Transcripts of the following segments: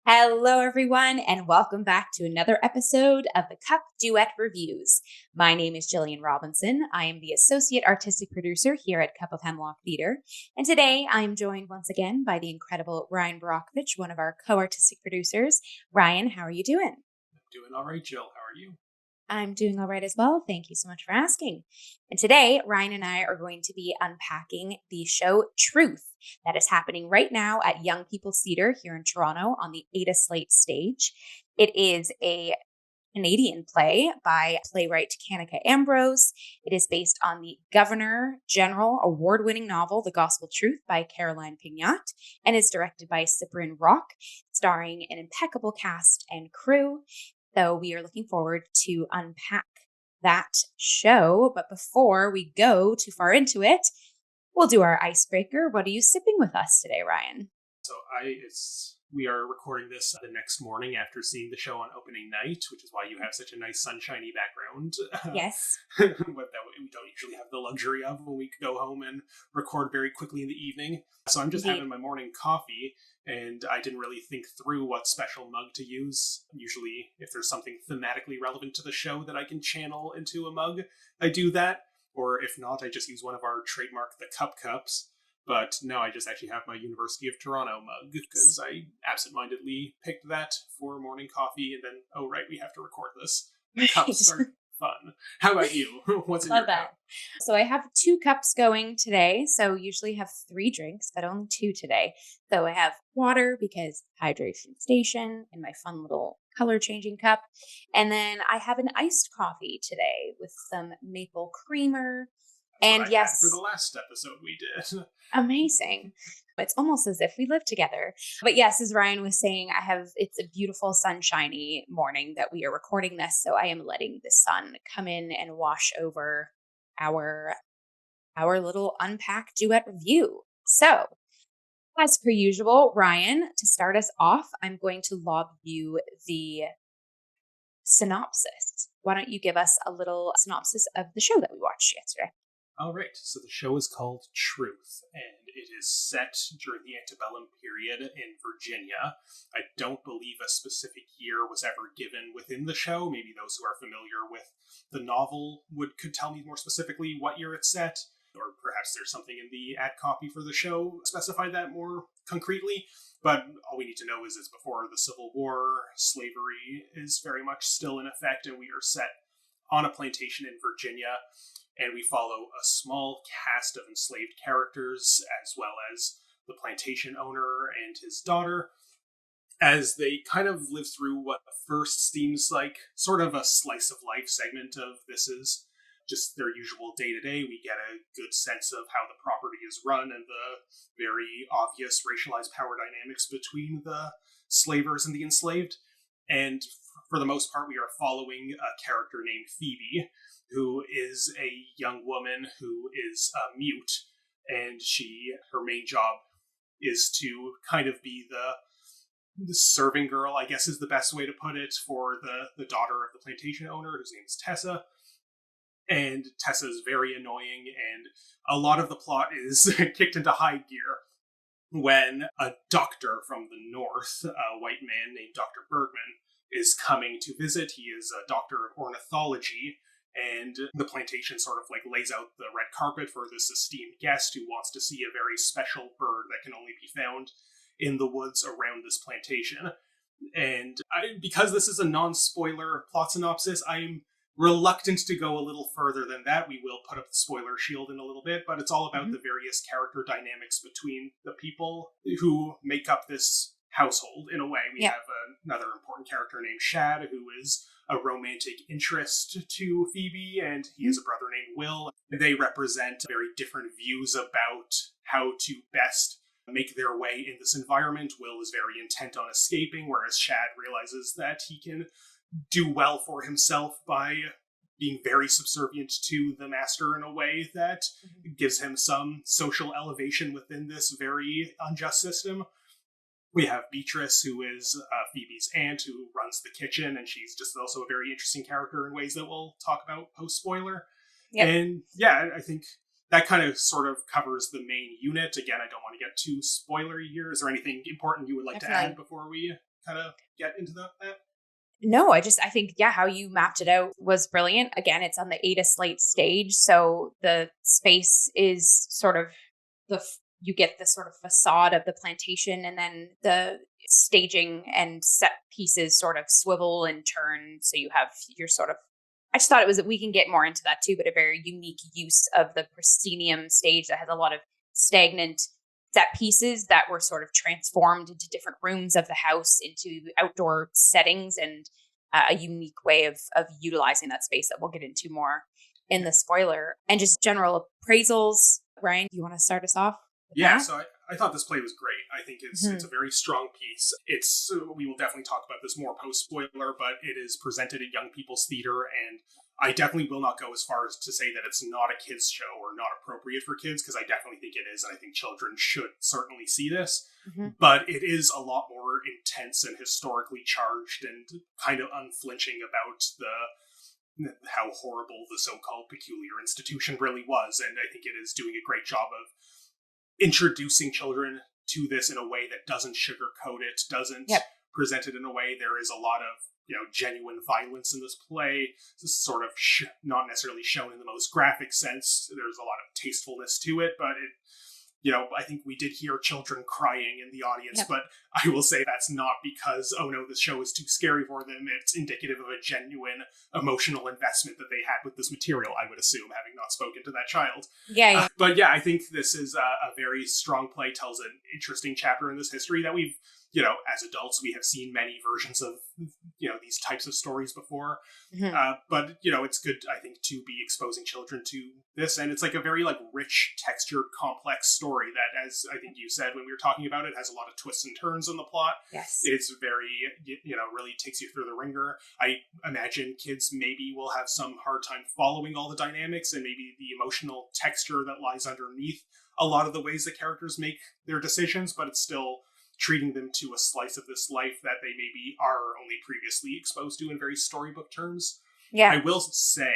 Hello, everyone, and welcome back to another episode of the Cup Duet Reviews. My name is Jillian Robinson. I am the Associate Artistic Producer here at Cup of Hemlock Theatre. And today I am joined once again by the incredible Ryan Borochovitz, one of our co-artistic producers. Ryan, how are you doing? I'm doing all right, Jill. How are you? I'm doing all right as well. Thank you so much for asking. And today, Ryan and I are going to be unpacking the show Truth that is happening right now at Young People's Theatre here in Toronto on the Ada Slate stage. It is a Canadian play by playwright Kanika Ambrose. It is based on the Governor General award-winning novel, The Gospel Truth by Caroline Pignat, and is directed by Sabryn Rock, starring an impeccable cast and crew. So we are looking forward to unpack that show. But before we go too far into it, we'll do our icebreaker. What are you sipping with us today, Ryan? We are recording this the next morning after seeing the show on opening night, which is why you have such a nice sunshiny background. Yes. What that we don't usually have the luxury of when we go home and record very quickly in the evening. So I'm just having my morning coffee, and I didn't really think through what special mug to use. Usually, if there's something thematically relevant to the show that I can channel into a mug, I do that. Or if not, I just use one of our trademark The Cup Cups. But no, I just actually have my University of Toronto mug because I absentmindedly picked that for morning coffee, and then, oh right, we have to record this. Cups are fun. How about you? What's in your cup? So I have 2 cups going today. So usually have 3 drinks, but only 2 today. So I have water because hydration station in my fun little color changing cup. And then I have an iced coffee today with some maple creamer. And yes, for the last episode we did. Amazing. It's almost as if we live together. But yes, as Ryan was saying, it's a beautiful sunshiny morning that we are recording this. So I am letting the sun come in and wash over our little unpack duet review. So as per usual, Ryan, to start us off, I'm going to lob you the synopsis. Why don't you give us a little synopsis of the show that we watched yesterday? All right, so the show is called Truth, and it is set during the antebellum period in Virginia. I don't believe a specific year was ever given within the show. Maybe those who are familiar with the novel could tell me more specifically what year it's set, or perhaps there's something in the ad copy for the show specify that more concretely. But all we need to know is it's before the Civil War. Slavery is very much still in effect, and we are set on a plantation in Virginia. And we follow a small cast of enslaved characters, as well as the plantation owner and his daughter, as they kind of live through what first seems like sort of a slice of life segment of this is just their usual day-to-day. We get a good sense of how the property is run and the very obvious racialized power dynamics between the slavers and the enslaved. And for the most part, we are following a character named Phoebe, who is a young woman who is mute, and her main job is to kind of be the serving girl, I guess is the best way to put it, for the daughter of the plantation owner, whose name is Tessa. And Tessa is very annoying, and a lot of the plot is kicked into high gear when a doctor from the north, a white man named Dr. Bergman, is coming to visit. He is a doctor of ornithology, and the plantation sort of like lays out the red carpet for this esteemed guest who wants to see a very special bird that can only be found in the woods around this plantation. And because this is a non-spoiler plot synopsis, I'm reluctant to go a little further than that. We will put up the spoiler shield in a little bit, but it's all about the various character dynamics between the people who make up this household in a way. We have another important character named Shad, who is a romantic interest to Phoebe, and he has a brother named Will. They represent very different views about how to best make their way in this environment. Will is very intent on escaping, whereas Shad realizes that he can do well for himself by being very subservient to the master in a way that gives him some social elevation within this very unjust system. We have Beatrice, who is Phoebe's aunt, who runs the kitchen, and she's just also a very interesting character in ways that we'll talk about post-spoiler. Yep. And yeah, I think that kind of sort of covers the main unit. Again, I don't want to get too spoilery here. Is there anything important you would like to add before we kind of get into that? No, I think, yeah, how you mapped it out was brilliant. Again, it's on the Ada Slate stage. So the space is sort of you get the sort of facade of the plantation, and then the staging and set pieces sort of swivel and turn. So you have your sort of, I just thought it was, we can get more into that too, but a very unique use of the proscenium stage that has a lot of stagnant set pieces that were sort of transformed into different rooms of the house, into outdoor settings, and a unique way of utilizing that space that we'll get into more in the spoiler. And just general appraisals. Ryan, do you want to start us off? Yeah, so I thought this play was great. I think it's a very strong piece. We will definitely talk about this more post-spoiler, but it is presented at Young People's Theatre, and I definitely will not go as far as to say that it's not a kids' show or not appropriate for kids, because I definitely think it is, and I think children should certainly see this. But it is a lot more intense and historically charged and kind of unflinching about how horrible the so-called peculiar institution really was, and I think it is doing a great job of introducing children to this in a way that doesn't sugarcoat it, doesn't present it in a way. There is a lot of genuine violence in this play. This is sort of not necessarily shown in the most graphic sense. There's a lot of tastefulness to it, but it, I think we did hear children crying in the audience, but I will say that's not because, oh no, this show is too scary for them. It's indicative of a genuine emotional investment that they had with this material, I would assume, having not spoken to that child. But yeah, I think this is a very strong play, tells an interesting chapter in this history that we've, as adults, we have seen many versions of, these types of stories before. But, it's good, I think, to be exposing children to this. And it's like a very rich, textured, complex story that, as I think you said when we were talking about it, has a lot of twists and turns in the plot. Yes. It's very, really takes you through the ringer. I imagine kids maybe will have some hard time following all the dynamics and maybe the emotional texture that lies underneath a lot of the ways that characters make their decisions, but it's still treating them to a slice of this life that they maybe are only previously exposed to in very storybook terms. I will say,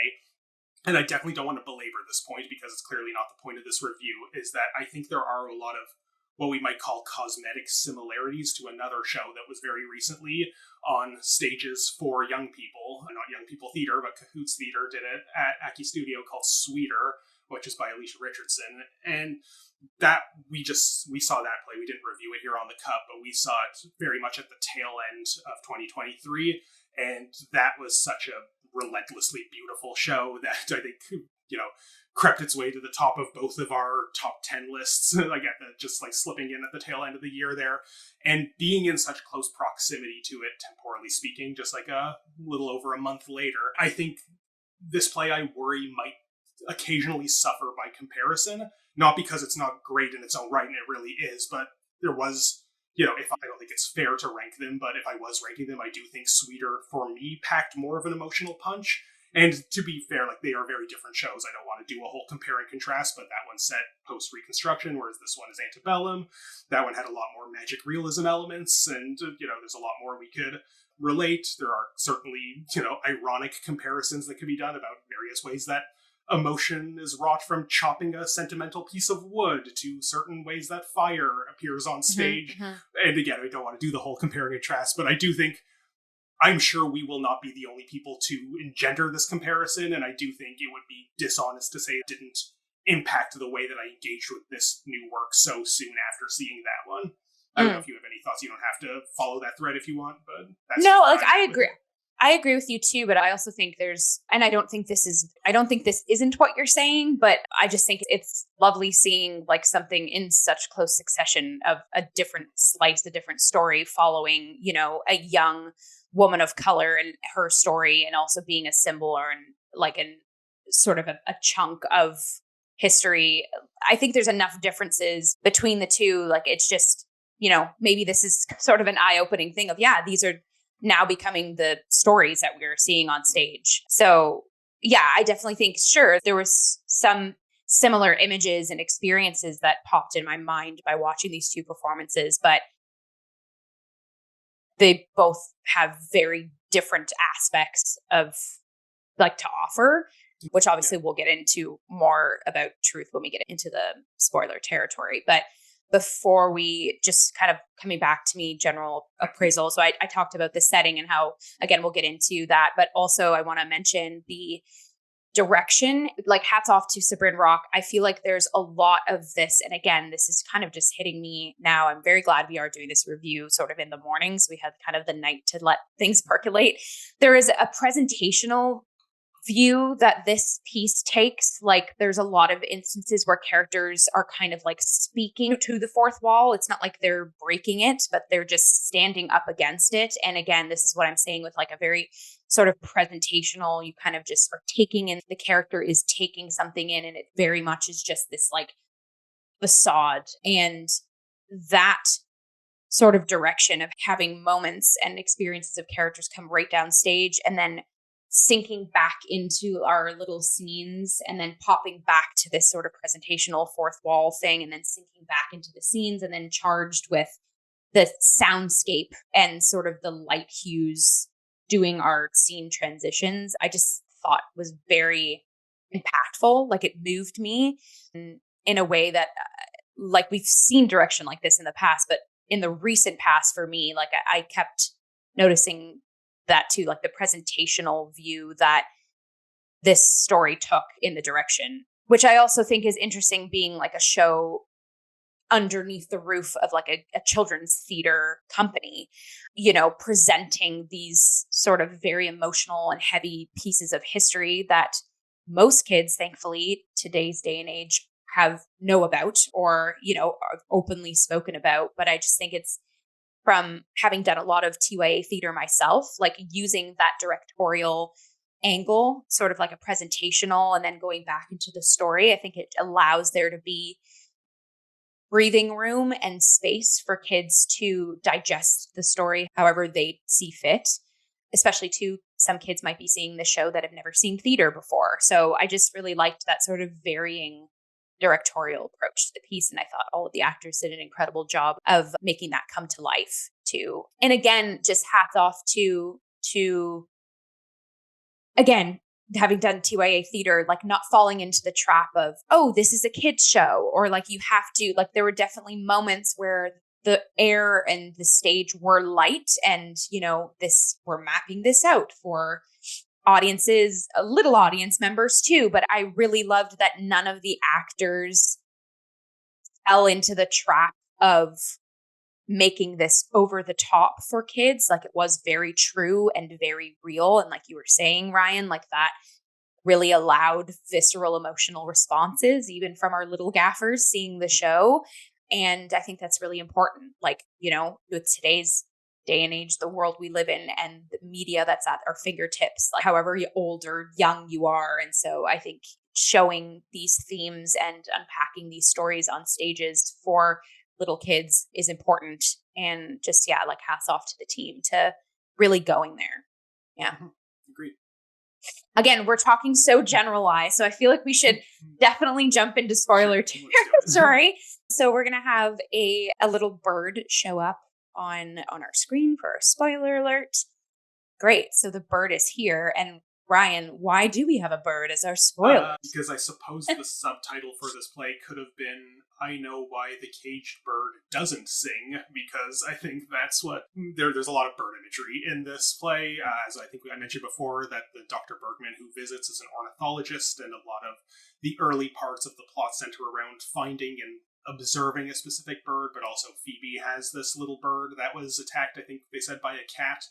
and I definitely don't want to belabor this point because it's clearly not the point of this review, is that I think there are a lot of what we might call cosmetic similarities to another show that was very recently on stages for young people, not Young People Theatre, but Cahoots Theatre did it at Aki Studio, called Sweeter, which is by Alicia Richardson. And that we saw that play. We didn't review it here on the Cup, but we saw it very much at the tail end of 2023. And that was such a relentlessly beautiful show that I think, crept its way to the top of both of our top 10 lists, just slipping in at the tail end of the year there. And being in such close proximity to it, temporally speaking, just a little over a month later, I think this play, I worry, might occasionally suffer by comparison, not because it's not great in its own right, and it really is, but there was, if I don't think it's fair to rank them, but if I was ranking them, I do think Sweeter, for me, packed more of an emotional punch. And to be fair, they are very different shows. I don't want to do a whole compare and contrast, but that one's set post-Reconstruction, whereas this one is antebellum. That one had a lot more magic realism elements, and, there's a lot more we could relate. There are certainly, ironic comparisons that could be done about various ways that emotion is wrought, from chopping a sentimental piece of wood to certain ways that fire appears on stage. And again, I don't want to do the whole compare and contrast, but I do think, I'm sure we will not be the only people to engender this comparison, and I do think it would be dishonest to say it didn't impact the way that I engaged with this new work so soon after seeing that one. I don't know if you have any thoughts. You don't have to follow that thread if you want, but that's I agree. I agree with you too, but I also think I don't think this isn't what you're saying, but I just think it's lovely seeing something in such close succession of a different slice, a different story following, a young woman of color and her story, and also being a symbol or sort of a chunk of history. I think there's enough differences between the two. It's just, maybe this is sort of an eye-opening thing of, these are now becoming the stories that we're seeing on stage. So I definitely think, sure, there was some similar images and experiences that popped in my mind by watching these two performances, but they both have very different aspects of to offer, which obviously we'll get into more about Truth when we get into the spoiler territory. But before we just kind of coming back to me, general appraisal. So I talked about the setting and how, again, we'll get into that, but also I want to mention the direction. Like, hats off to Sabryn Rock. I feel like there's a lot of this. And again, this is kind of just hitting me now. I'm very glad we are doing this review sort of in the morning. So we had kind of the night to let things percolate. There is a presentational view that this piece takes. Like, there's a lot of instances where characters are kind of like speaking to the fourth wall. It's not like they're breaking it, but they're just standing up against it. And again, this is what I'm saying with like a very sort of presentational, you kind of just are taking in, the character is taking something in, and it very much is just this like facade. And that sort of direction of having moments and experiences of characters come right down stage and then sinking back into our little scenes and then popping back to this sort of presentational fourth wall thing and then sinking back into the scenes and then charged with the soundscape and sort of the light hues doing our scene transitions, I just thought was very impactful. Like, it moved me in a way that like we've seen direction like this in the past, but in the recent past for me, like I kept noticing that too, like the presentational view that this story took in the direction, which I also think is interesting, being like a show underneath the roof of like a children's theater company, you know, presenting these sort of very emotional and heavy pieces of history that most kids, thankfully, today's day and age know about or, you know, are openly spoken about. But I just think it's, from having done a lot of TYA theater myself, like using that directorial angle, sort of like a presentational, and then going back into the story, I think it allows there to be breathing room and space for kids to digest the story however they see fit, especially to some kids might be seeing the show that have never seen theater before. So I just really liked that sort of varying directorial approach to the piece. And I thought all of the actors did an incredible job of making that come to life too. And again, just hats off to again, having done TYA theater, like not falling into the trap of, oh, this is a kid's show, or like you have to, like there were definitely moments where the air and the stage were light and, you know, we're mapping this out for audiences, little audience members too. But I really loved that none of the actors fell into the trap of making this over the top for kids. Like, it was very true and very real. And like you were saying, Ryan, like that really allowed visceral emotional responses, even from our little gaffers seeing the show. And I think that's really important. Like, you know, with today's day and age, the world we live in and the media that's at our fingertips, like however old or young you are. And so I think showing these themes and unpacking these stories on stages for little kids is important. And just, yeah, like hats off to the team to really going there. Yeah. Agreed. Again, we're talking so generalized, so I feel like we should definitely jump into spoiler territory. So we're going to have a little bird show up on our screen for a spoiler alert. Great. So the bird is here. And Ryan, why do we have a bird as our spoiler? Because I suppose the subtitle for this play could have been, I Know Why the Caged Bird Doesn't Sing, because I think that's what... There's a lot of bird imagery in this play, as I think I mentioned before, that the Dr. Bergman who visits is an ornithologist, and a lot of the early parts of the plot center around finding and observing a specific bird, but also Phoebe has this little bird that was attacked, I think they said, by a cat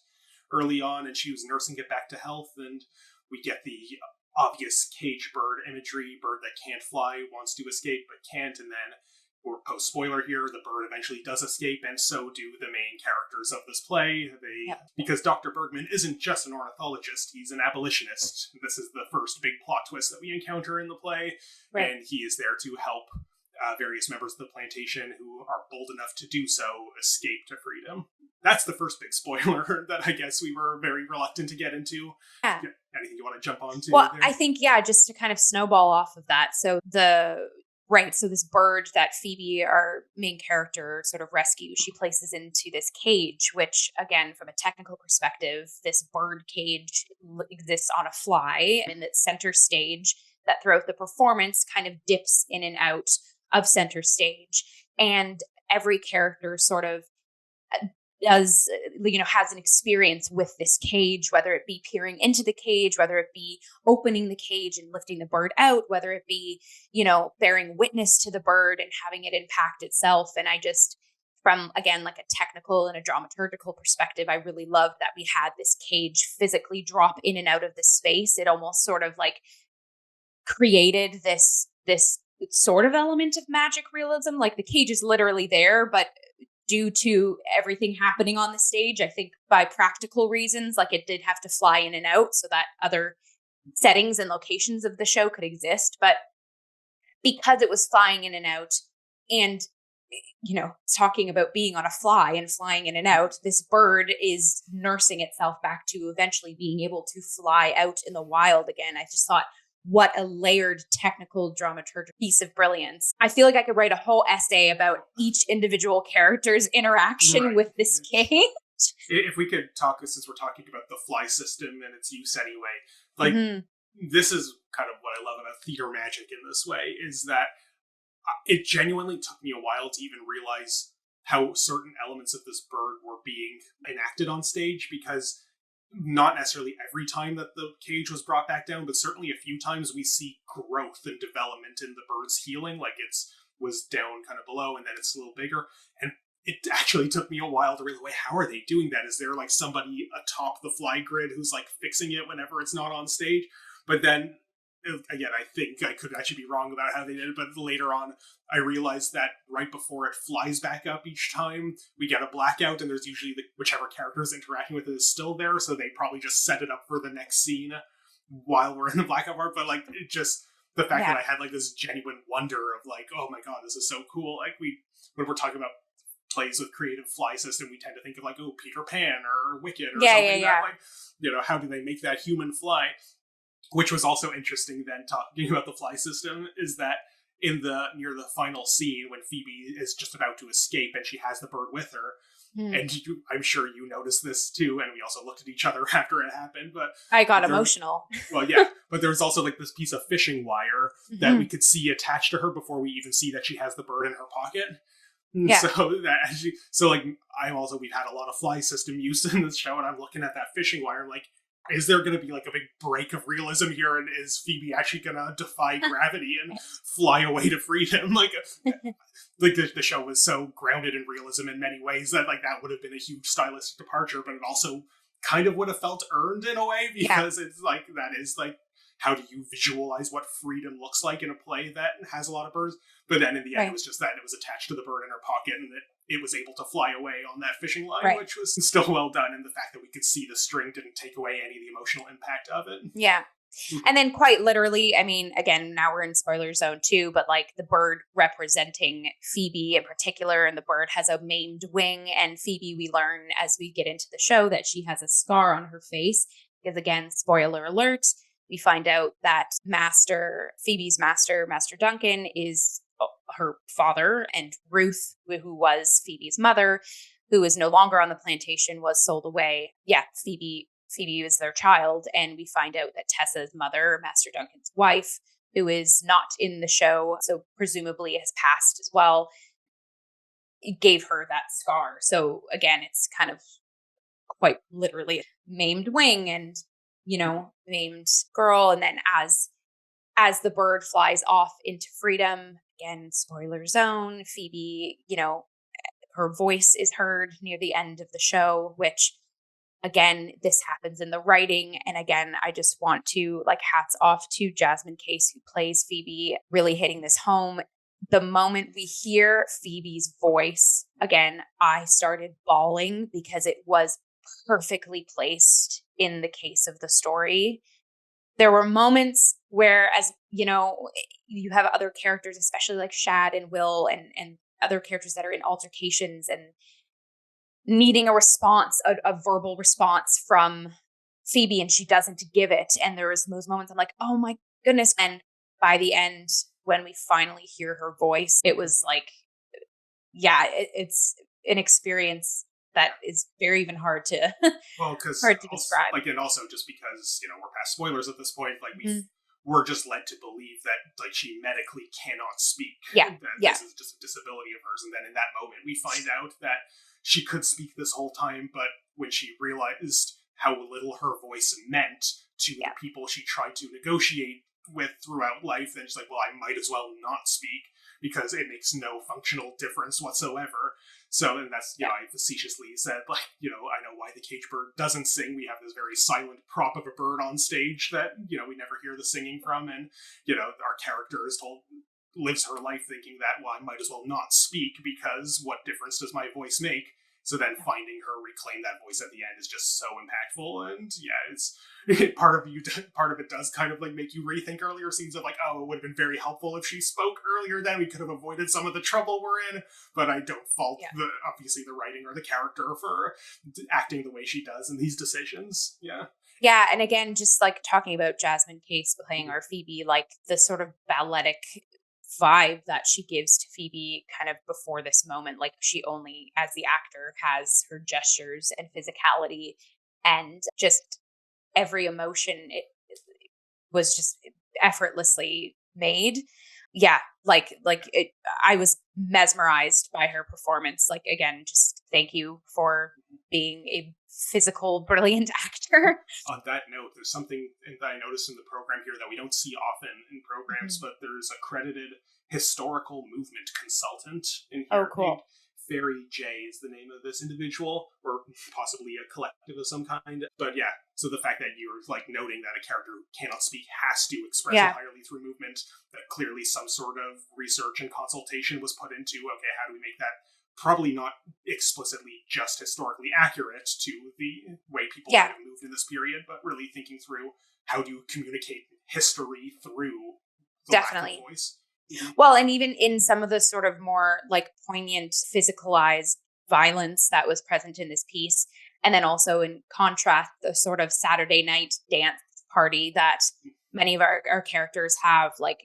early on, and she was nursing it back to health, and we get the obvious cage bird imagery, bird that can't fly, wants to escape but can't, and then, we're post-spoiler here, the bird eventually does escape, and so do the main characters of this play. Because Dr. Bergman isn't just an ornithologist, he's an abolitionist. This is the first big plot twist that we encounter in the play, right. And he is there to help various members of the plantation who are bold enough to do so escape to freedom. That's the first big spoiler that I guess we were very reluctant to get into. Yeah. Anything you want to jump on to? Well, there? I think, yeah, just to kind of snowball off of that. So so this bird that Phoebe, our main character, sort of rescues, she places into this cage, which, again, from a technical perspective, this bird cage exists on a fly in the center stage that throughout the performance kind of dips in and out of center stage. and every character sort of does, has an experience with this cage, whether it be peering into the cage, whether it be opening the cage and lifting the bird out, whether it be, bearing witness to the bird and having it impact itself. And I just, from, again, like a technical and a dramaturgical perspective, I really loved that we had this cage physically drop in and out of the space. It almost sort of like created this sort of element of magic realism. Like the cage is literally there, but due to everything happening on the stage, I think by practical reasons, like it did have to fly in and out so that other settings and locations of the show could exist. But because it was flying in and out, and talking about being on a fly and flying in and out, this bird is nursing itself back to eventually being able to fly out in the wild again. I just thought, what a layered technical dramaturgical piece of brilliance. I feel like I could write a whole essay about each individual character's interaction with this cage. If we could talk, since we're talking about the fly system and its use anyway, like this is kind of what I love about theater magic in this way, is that it genuinely took me a while to even realize how certain elements of this bird were being enacted on stage, because not necessarily every time that the cage was brought back down, but certainly a few times we see growth and development in the bird's healing, like was down kind of below and then it's a little bigger. And it actually took me a while to realize, wait, how are they doing that? Is there like somebody atop the fly grid who's like fixing it whenever it's not on stage? But then again, I think I could actually be wrong about how they did it, but later on, I realized that right before it flies back up each time, we get a blackout, and there's usually whichever character is interacting with it is still there, so they probably just set it up for the next scene while we're in the blackout part. But like, it just, the fact that I had like this genuine wonder of like, oh my god, this is so cool. Like when we're talking about plays with creative fly system, we tend to think of like, oh, Peter Pan or Wicked or something that like, how do they make that human fly? Which was also interesting then, talking about the fly system, is that near the final scene when Phoebe is just about to escape and she has the bird with her, and I'm sure you noticed this too, and we also looked at each other after it happened, but I got emotional. Well, yeah, but there was also like this piece of fishing wire that we could see attached to her before we even see that she has the bird in her pocket. Yeah. So we've had a lot of fly system use in this show, and I'm looking at that fishing wire, I'm like, is there going to be like a big break of realism here, and is Phoebe actually going to defy gravity and fly away to freedom? Like the show was so grounded in realism in many ways that like that would have been a huge stylistic departure, but it also kind of would have felt earned in a way, because it's like, that is like, how do you visualize what freedom looks like in a play that has a lot of birds? But then in the end, it was just that it was attached to the bird in her pocket, and that it was able to fly away on that fishing line, which was still well done. And the fact that we could see the string didn't take away any of the emotional impact of it. Yeah. And then quite literally, I mean, again, now we're in spoiler zone too, but like the bird representing Phoebe in particular, and the bird has a maimed wing, and Phoebe, we learn as we get into the show that she has a scar on her face, because again, spoiler alert, we find out that Phoebe's master, Master Duncan, is her father, and Ruth, who was Phoebe's mother, who is no longer on the plantation, was sold away. Yeah, Phoebe is their child, and we find out that Tessa's mother, Master Duncan's wife, who is not in the show, so presumably has passed as well, gave her that scar. So again, it's kind of quite literally maimed wing and named girl. And then as the bird flies off into freedom, again, spoiler zone, Phoebe, her voice is heard near the end of the show, which again, this happens in the writing. And again, I just want to hats off to Jasmine Case, who plays Phoebe, really hitting this home. The moment we hear Phoebe's voice, again, I started bawling because it was perfectly placed in the case of the story. There were moments where, as you have other characters, especially like Shad and Will and other characters that are in altercations and needing a response, a verbal response from Phoebe, and she doesn't give it. And there was those moments I'm like, oh my goodness. And by the end, when we finally hear her voice, it was like, it's an experience that is very even hard to hard to describe. And also just because we're past spoilers at this point, we're just led to believe that she medically cannot speak. Yeah, This is just a disability of hers. And then in that moment, we find out that she could speak this whole time, but when she realized how little her voice meant to the people she tried to negotiate with throughout life, then she's like, well, I might as well not speak because it makes no functional difference whatsoever. So, and that's, I facetiously said, like, I know why the cage bird doesn't sing. We have this very silent prop of a bird on stage that, we never hear the singing from. And, our character lives her life thinking that, well, I might as well not speak because what difference does my voice make? So then finding her reclaim that voice at the end is just so impactful. And it's part of it does kind of like make you rethink earlier scenes of like, oh, it would have been very helpful if she spoke earlier, then we could have avoided some of the trouble we're in. But I don't fault obviously the writing or the character for acting the way she does in these decisions. Yeah, and again, just like talking about Jasmine Case playing our Phoebe, like the sort of balletic vibe that she gives to Phoebe kind of before this moment, like she only as the actor has her gestures and physicality and just every emotion it was just effortlessly made. I was mesmerized by her performance. Like, again, just thank you for being a physical brilliant actor. On that note, there's something that I noticed in the program here that we don't see often in programs, but there's a credited historical movement consultant in here. Oh, cool. Fairy J is the name of this individual, or possibly a collective of some kind. But so the fact that you're like noting that a character who cannot speak has to express entirely through movement, that clearly some sort of research and consultation was put into, okay, how do we make that probably not explicitly just historically accurate to the way people might have moved in this period, but really thinking through how do you communicate history through the lack of voice. Well, and even in some of the sort of more like poignant physicalized violence that was present in this piece, and then also in contrast, the sort of Saturday night dance party that many of our characters have, like,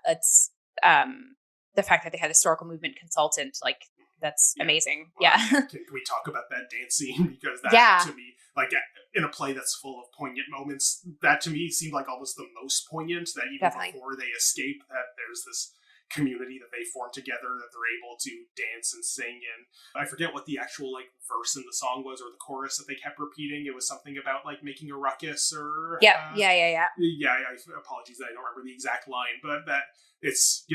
it's the fact that they had a historical movement consultant, like, that's amazing. Well, can we talk about that dance scene? Because that, to me, like, in a play that's full of poignant moments, that to me seemed like almost the most poignant, that even before they escape, that there's this community that they form together, that they're able to dance and sing. And I forget what the actual like verse in the song was, or the chorus that they kept repeating. It was something about like making a ruckus or I apologies that I don't remember the exact line, but that it's,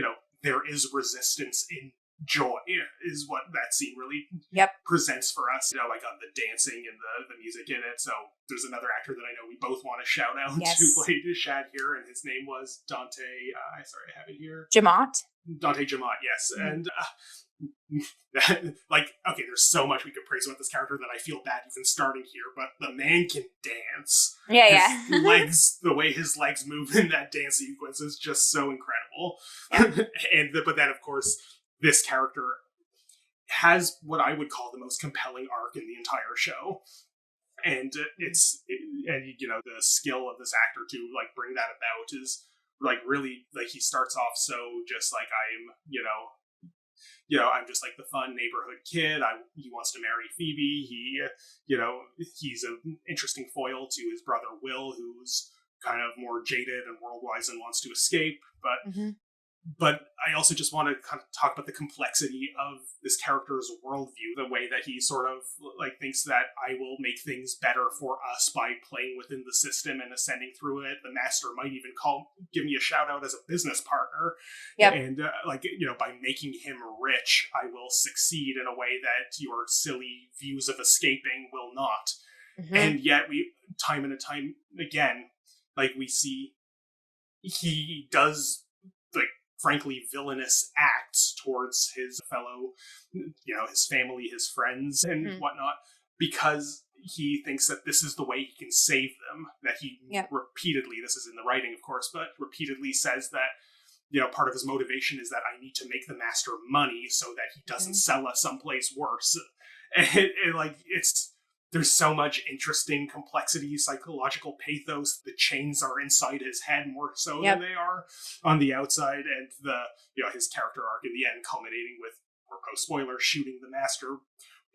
there is resistance in joy is what that scene really presents for us, like on the dancing and the music in it. So there's another actor that I know we both want to shout out who played Shad here, and his name was Dante, I have it here. Dante Jamot, yes. And like, okay, there's so much we could praise about this character that I feel bad even starting here, but the man can dance. His legs, the way his legs move in that dance sequence is just so incredible. But then of course this character has what I would call the most compelling arc in the entire show. And the skill of this actor to like bring that about is like really, like, he starts off so just like I'm just like the fun neighborhood kid. He wants to marry Phoebe. He's an interesting foil to his brother Will, who's kind of more jaded and world-wise and wants to escape. But I also just want to kind of talk about the complexity of this character's worldview, the way that he sort of like thinks that I will make things better for us by playing within the system and ascending through it. The master might even give me a shout out as a business partner. And by making him rich, I will succeed in a way that your silly views of escaping will not. And yet we, time and time again, like we see he does like frankly villainous acts towards his fellow, his family, his friends and whatnot, because he thinks that this is the way he can save them, that he repeatedly, this is in the writing of course, but repeatedly says that, part of his motivation is that I need to make the master money so that he doesn't sell us someplace worse. And there's so much interesting complexity, psychological pathos. The chains are inside his head more so than they are on the outside. And his character arc in the end culminating with, or spoiler, shooting the master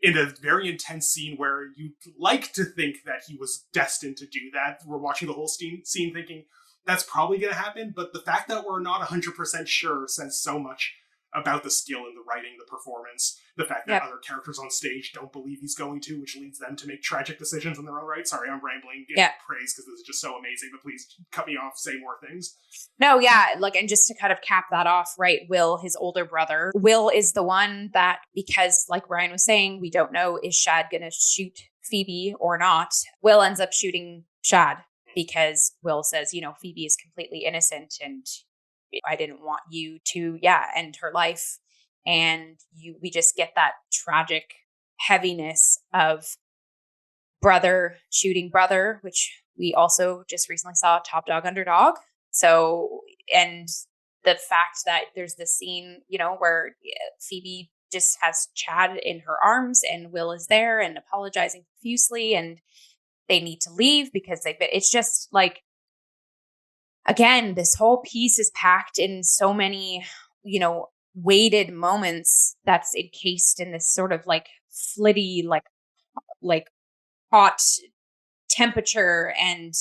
in a very intense scene where you'd like to think that he was destined to do that. We're watching the whole scene thinking that's probably going to happen. But the fact that we're not 100% sure says so much about the skill in the writing, the performance, the fact that other characters on stage don't believe he's going to, which leads them to make tragic decisions in their own right. Sorry, I'm rambling in praise because this is just so amazing, but please cut me off, say more things. No, yeah, like, and just to kind of cap that off, right, Will, his older brother, Will is the one that, because like Ryan was saying, we don't know, is Shad going to shoot Phoebe or not? Will ends up shooting Shad because Will says, you know, Phoebe is completely innocent and I didn't want you to, end her life. And we just get that tragic heaviness of brother shooting brother, which we also just recently saw Top Dog Underdog. So, and the fact that there's this scene, you know, where Phoebe just has Chad in her arms and Will is there and apologizing profusely and they need to leave because it's just like, again, this whole piece is packed in so many, you know, weighted moments that's encased in this sort of like flitty, like hot temperature, and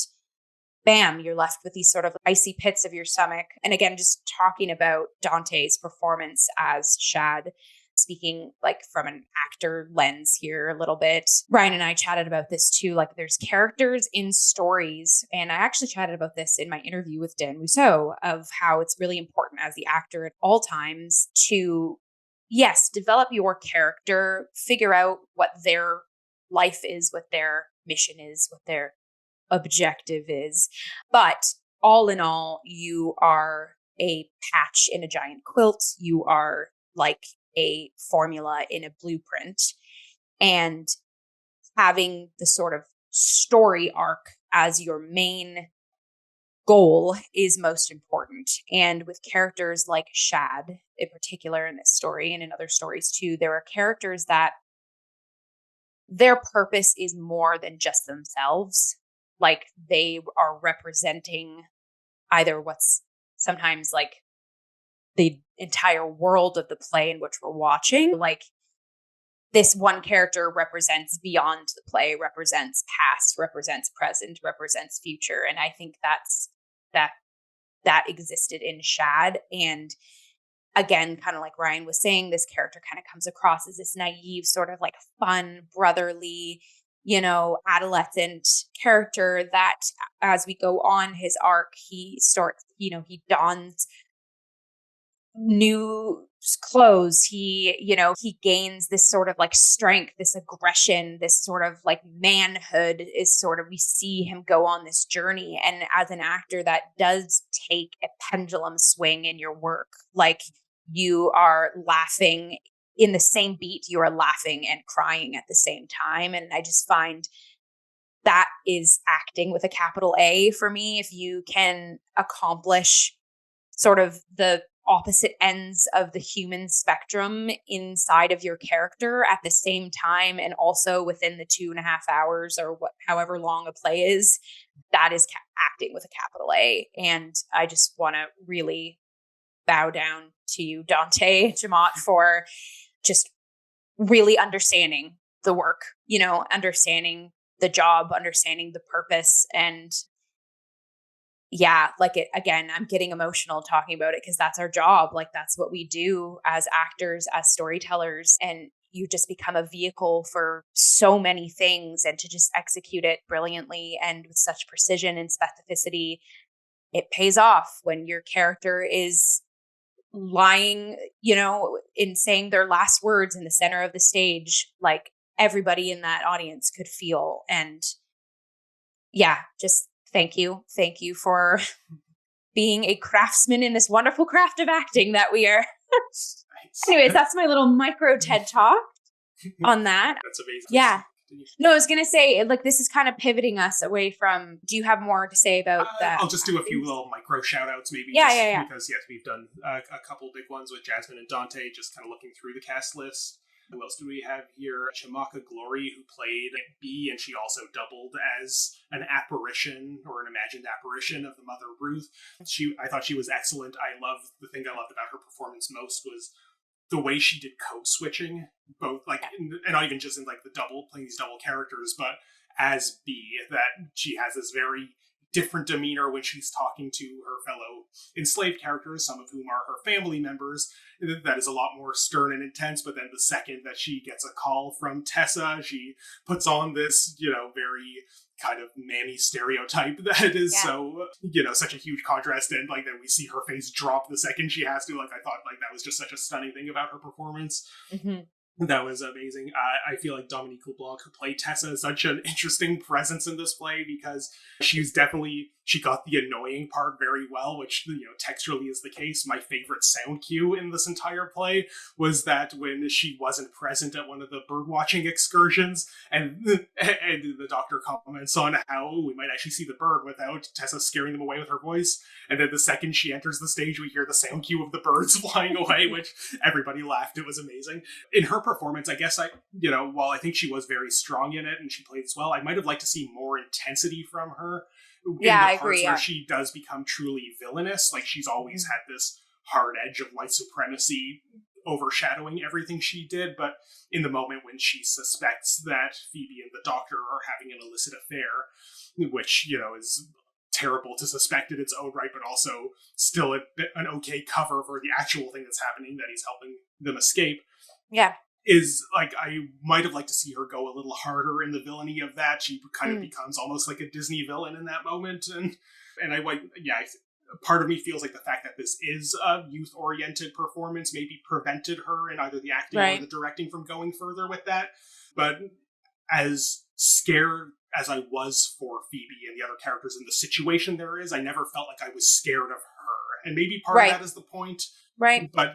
bam, you're left with these sort of icy pits of your stomach. And again, just talking about Dante's performance as Shad, speaking like from an actor lens here a little bit. Ryan and I chatted about this too. Like, there's characters in stories, and I actually chatted about this in my interview with Dan Mousseau, of how it's really important as the actor at all times to, yes, develop your character, figure out what their life is, what their mission is, what their objective is. But all in all, you are a patch in a giant quilt. You are like a formula in a blueprint, and having the sort of story arc as your main goal is most important. And with characters like Shad in particular in this story and in other stories too, there are characters that their purpose is more than just themselves. Like, they are representing either what's sometimes like the entire world of the play in which we're watching. Like, this one character represents beyond the play, represents past, represents present, represents future. And I think that existed in Shad. And again, kind of like Ryan was saying, this character kind of comes across as this naive, sort of like fun, brotherly, you know, adolescent character that as we go on his arc, he starts, you know, he dons new clothes. He gains this sort of like strength, this aggression, this sort of like manhood is sort of, we see him go on this journey. And as an actor, that does take a pendulum swing in your work. Like, you are laughing in the same beat, you are laughing and crying at the same time. And I just find that is acting with a capital A for me. If you can accomplish sort of the opposite ends of the human spectrum inside of your character at the same time, and also within the 2.5 hours or however long a play is, that is acting with a capital A. And I just want to really bow down to you, Dante Jamot, for just really understanding the work, you know, understanding the job, understanding the purpose. And yeah, like, it again, I'm getting emotional talking about it because that's our job. Like, that's what we do as actors, as storytellers. And you just become a vehicle for so many things, and to just execute it brilliantly and with such precision and specificity, it pays off when your character is lying, you know, in saying their last words in the center of the stage, like everybody in that audience could feel. And yeah, just thank you for being a craftsman in this wonderful craft of acting that we are. Anyways, that's my little micro TED talk on that. That's amazing. Yeah. No, I was going to say, like, this is kind of pivoting us away from, do you have more to say about that? I'll just do a few little micro shout outs maybe. Yeah. Because, yes, we've done a couple big ones with Jasmine and Dante, just kind of looking through the cast list. Who else do we have here? Chimaka Glory, who played Bee, and she also doubled as an apparition, or an imagined apparition of the Mother Ruth. I thought she was excellent. The thing I loved about her performance most was the way she did code switching, both like, and not even just in like playing these double characters, but as Bee, that she has this very different demeanor when she's talking to her fellow enslaved characters, some of whom are her family members. That is a lot more stern and intense. But then the second that she gets a call from Tessa, she puts on this, very kind of mammy stereotype that is so, such a huge contrast. And like, then we see her face drop the second she has to. Like, I thought like that was just such a stunning thing about her performance. Mm-hmm. That was amazing. I feel like Dominique LeBlanc, who played Tessa, is such an interesting presence in this play because she got the annoying part very well, which, textually is the case. My favorite sound cue in this entire play was that when she wasn't present at one of the bird-watching excursions, and the doctor comments on how we might actually see the bird without Tessa scaring them away with her voice. And then the second she enters the stage, we hear the sound cue of the birds flying away, which everybody laughed. It was amazing. In her performance, I guess while I think she was very strong in it and she played as well, I might have liked to see more intensity from her. I agree. Where she does become truly villainous, like she's always had this hard edge of white supremacy overshadowing everything she did, but in the moment when she suspects that Phoebe and the doctor are having an illicit affair, which, is terrible to suspect in its own right, but also still an okay cover for the actual thing that's happening, that he's helping them escape. Yeah. Is like, I might have liked to see her go a little harder in the villainy of that. She kind of becomes almost like a Disney villain in that moment. And part of me feels like the fact that this is a youth-oriented performance maybe prevented her in either the acting or the directing from going further with that. But as scared as I was for Phoebe and the other characters in the situation there is, I never felt like I was scared of her. And maybe part of that is the point. Right. But,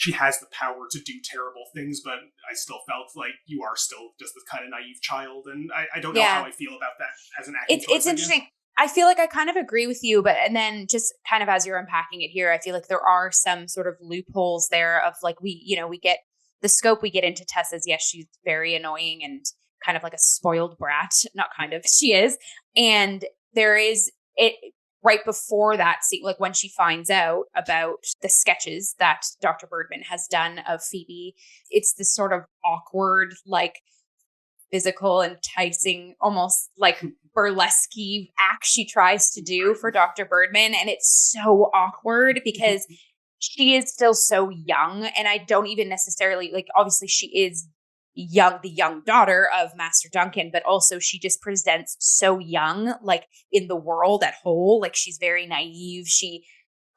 she has the power to do terrible things, but I still felt like you are still just this kind of naive child. And I don't know how I feel about that as an acting choice, it's interesting. I feel like I kind of agree with you, and then just kind of as you're unpacking it here, I feel like there are some sort of loopholes there of like, we get the scope we get into Tessa's. Yes, she's very annoying and kind of like a spoiled brat, not kind of, she is. And there is it right before that scene, like when she finds out about the sketches that Dr. Birdman has done of Phoebe, it's this sort of awkward, like physical, enticing, almost like burlesque act she tries to do for Dr. Birdman. And it's so awkward because she is still so young. And I don't even necessarily, like, obviously she is young, the young daughter of Master Duncan, but also she just presents so young, like in the world at whole. Like, she's very naive. She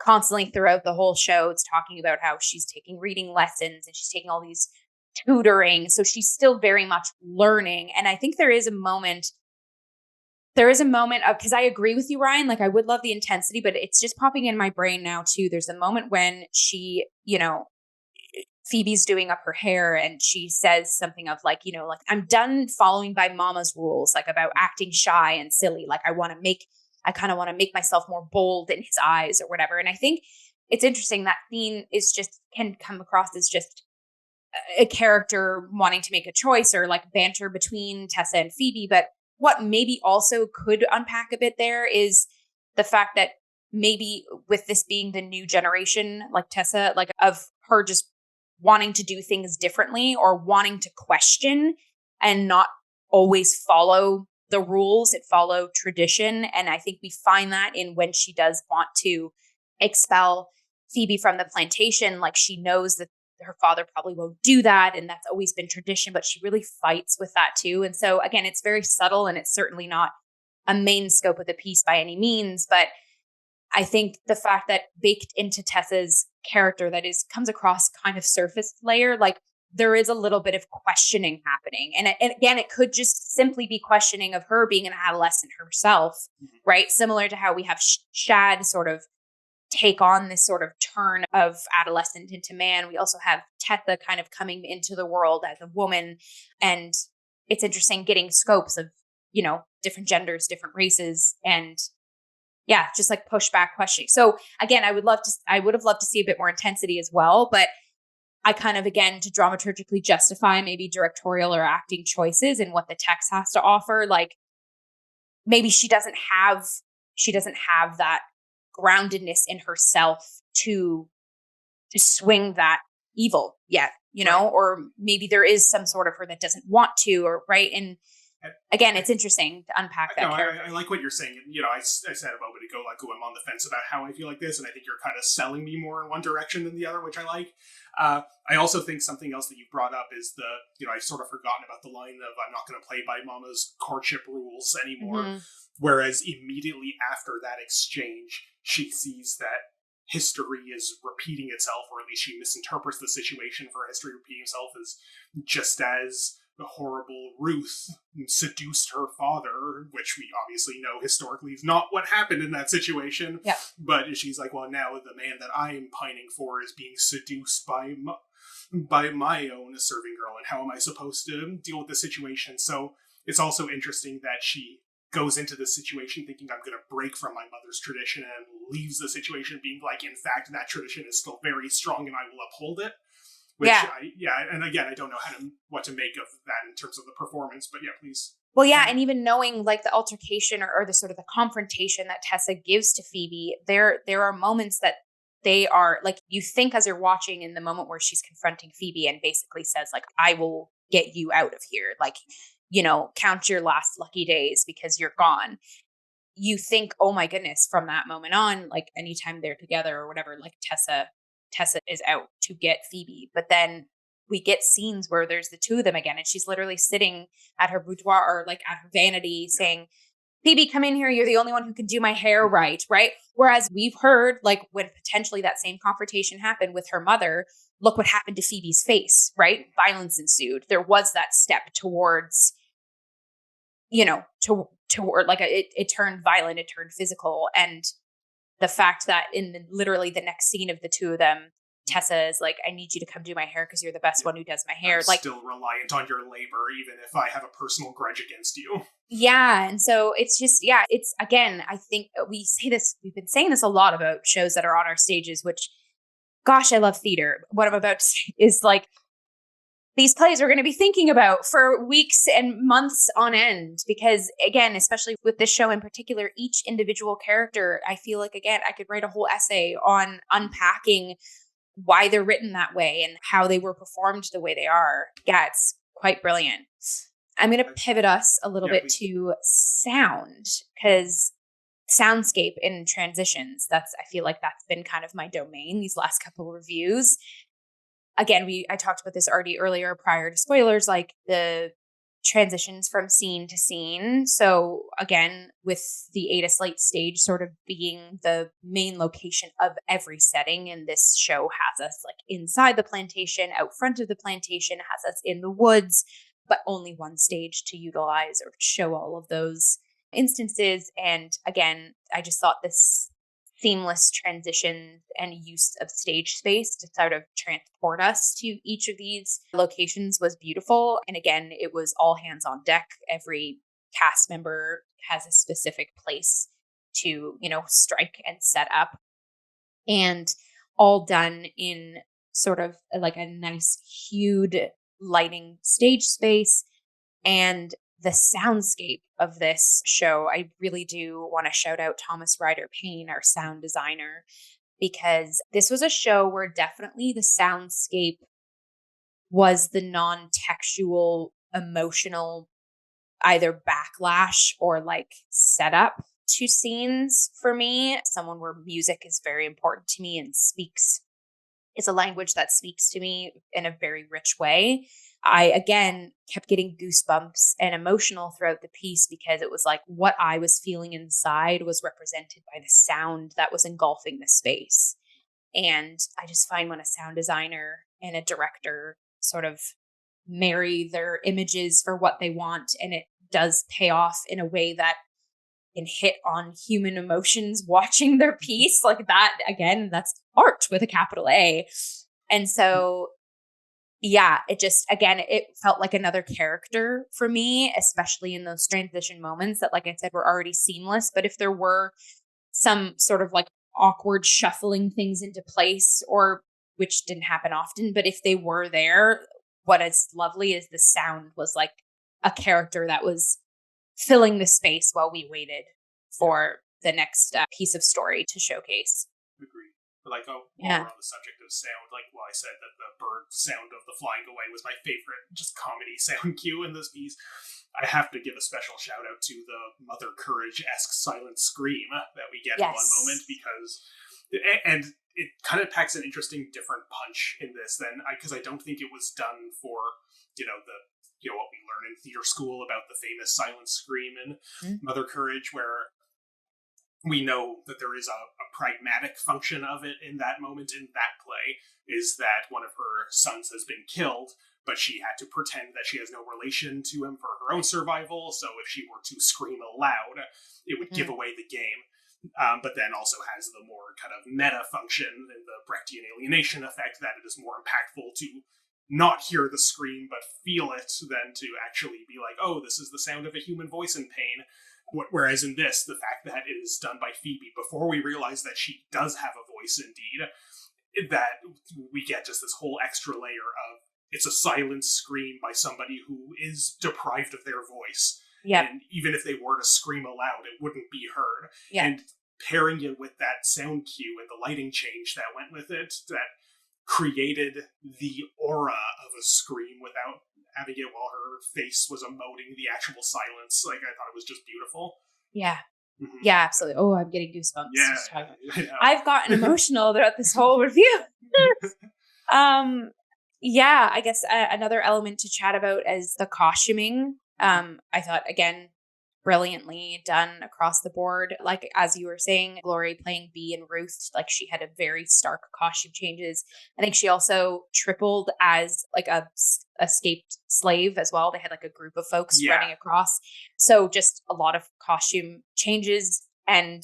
constantly throughout the whole show, it's talking about how she's taking reading lessons and she's taking all these tutoring. So she's still very much learning. And I think there is a moment of, because I agree with you, Ryan, like I would love the intensity, but it's just popping in my brain now too. There's a moment when she, Phoebe's doing up her hair and she says something of like, like, I'm done following by mama's rules, like about acting shy and silly. Like I kind of want to make myself more bold in his eyes or whatever. And I think it's interesting that scene can come across as just a character wanting to make a choice or like banter between Tessa and Phoebe. But what maybe also could unpack a bit there is the fact that maybe with this being the new generation, like Tessa, like of her just wanting to do things differently or wanting to question and not always follow the rules, it follow tradition. And I think we find that in when she does want to expel Phoebe from the plantation, like she knows that her father probably won't do that. And that's always been tradition, but she really fights with that too. And so again, it's very subtle and it's certainly not a main scope of the piece by any means. But I think the fact that baked into Tessa's character comes across kind of surface layer, like there is a little bit of questioning happening. And again, it could just simply be questioning of her being an adolescent herself, right? Similar to how we have Shad sort of take on this sort of turn of adolescent into man. We also have Tessa kind of coming into the world as a woman. And it's interesting getting scopes of, different genders, different races, and just like pushback questioning. So again, I would have loved to see a bit more intensity as well, but I kind of, again, to dramaturgically justify maybe directorial or acting choices and what the text has to offer, like maybe she doesn't have that groundedness in herself to swing that evil yet, or maybe there is some sort of her that doesn't want to, or right. And again, it's interesting to unpack that character. I like what you're saying. I said a moment ago, like, I'm on the fence about how I feel like this, and I think you're kind of selling me more in one direction than the other, which I like. I also think something else that you brought up is I've sort of forgotten about the line of I'm not going to play by Mama's courtship rules anymore. Mm-hmm. Whereas immediately after that exchange, she sees that history is repeating itself, or at least she misinterprets the situation for history repeating itself as just as the horrible Ruth seduced her father, which we obviously know historically is not what happened in that situation. Yeah. But she's like, well, now the man that I am pining for is being seduced by my own serving girl, and how am I supposed to deal with the situation? So it's also interesting that she goes into this situation thinking I'm going to break from my mother's tradition, and leaves the situation being like, in fact, that tradition is still very strong and I will uphold it. Which and again, I don't know what to make of that in terms of the performance, but yeah, please. Well, yeah, and even knowing like the altercation or the sort of the confrontation that Tessa gives to Phoebe, there are moments that they are like, you think as you're watching in the moment where she's confronting Phoebe and basically says like, I will get you out of here. Like, count your last lucky days because you're gone. You think, oh my goodness, from that moment on, like anytime they're together or whatever, like Tessa is out to get Phoebe. But then we get scenes where there's the two of them again, and she's literally sitting at her boudoir or like at her vanity saying, Phoebe, come in here. You're the only one who can do my hair right? Whereas we've heard like when potentially that same confrontation happened with her mother, look what happened to Phoebe's face, right? Violence ensued. There was that step towards, toward like it turned violent, it turned physical. And the fact that in literally the next scene of the two of them, Tessa is like, I need you to come do my hair because you're the best one who does my hair. I'm like, still reliant on your labor, even if I have a personal grudge against you. Yeah. And so it's just, it's, again, I think we've been saying this a lot about shows that are on our stages, which, gosh, I love theater. What I'm about to say is like, these plays we're going to be thinking about for weeks and months on end, because again, especially with this show in particular, each individual character, I feel like, again, I could write a whole essay on unpacking why they're written that way and how they were performed the way they are. Yeah, it's quite brilliant. I'm going to pivot us a little bit to sound, because soundscape in transitions, I feel like that's been kind of my domain these last couple of reviews. Again, I talked about this already earlier prior to spoilers, like the transitions from scene to scene. So again, with the Ada Slate stage sort of being the main location of every setting, and this show has us like inside the plantation, out front of the plantation, has us in the woods, but only one stage to utilize or show all of those instances. And again, I just thought this seamless transition and use of stage space to sort of transport us to each of these locations was beautiful. And again, it was all hands on deck. Every cast member has a specific place to, strike and set up, and all done in sort of like a nice hued lighting stage space. And the soundscape of this show, I really do want to shout out Thomas Ryder Payne, our sound designer, because this was a show where definitely the soundscape was the non-textual, emotional, either backlash or like setup to scenes for me. Someone where music is very important to me and it's a language that speaks to me in a very rich way. I, again, kept getting goosebumps and emotional throughout the piece because it was like what I was feeling inside was represented by the sound that was engulfing the space. And I just find when a sound designer and a director sort of marry their images for what they want, and it does pay off in a way that can hit on human emotions watching their piece, like that, again, that's art with a capital A. And so it felt like another character for me, especially in those transition moments that, like I said, were already seamless. But if there were some sort of like awkward shuffling things into place, or which didn't happen often, but if they were there, what is lovely is the sound was like a character that was filling the space while we waited for the next piece of story to showcase. Agreed. Like, while we're on the subject of sound, like, well, I said that the bird sound of the flying away was my favorite just comedy sound cue in this piece. I have to give a special shout out to the Mother Courage-esque silent scream that we get in one moment, and it kind of packs an interesting different punch in this because I don't think it was done for, what we learn in theater school about the famous silent scream in Mother Courage, where we know that there is a pragmatic function of it in that moment in that play, is that one of her sons has been killed, but she had to pretend that she has no relation to him for her own survival, so if she were to scream aloud, it would give away the game. But then also has the more kind of meta function and the Brechtian alienation effect, that it is more impactful to not hear the scream but feel it than to actually be like, oh, this is the sound of a human voice in pain. Whereas in this, the fact that it is done by Phoebe before we realize that she does have a voice indeed, that we get just this whole extra layer of it's a silent scream by somebody who is deprived of their voice. Yeah. And even if they were to scream aloud, it wouldn't be heard. Yeah. And pairing it with that sound cue and the lighting change that went with it, that created the aura of a scream without having it while her face was emoting the actual silence. Like, I thought it was just beautiful. Yeah. Mm-hmm. Yeah, absolutely. Oh, I'm getting goosebumps. Yeah. I've gotten emotional throughout this whole review. Yeah, I guess another element to chat about is the costuming. I thought, again, brilliantly done across the board. Like, as you were saying, Glory playing Bee and Ruth, like, she had a very stark costume changes. I think she also tripled as like a escaped slave as well. They had like a group of folks running across. So just a lot of costume changes and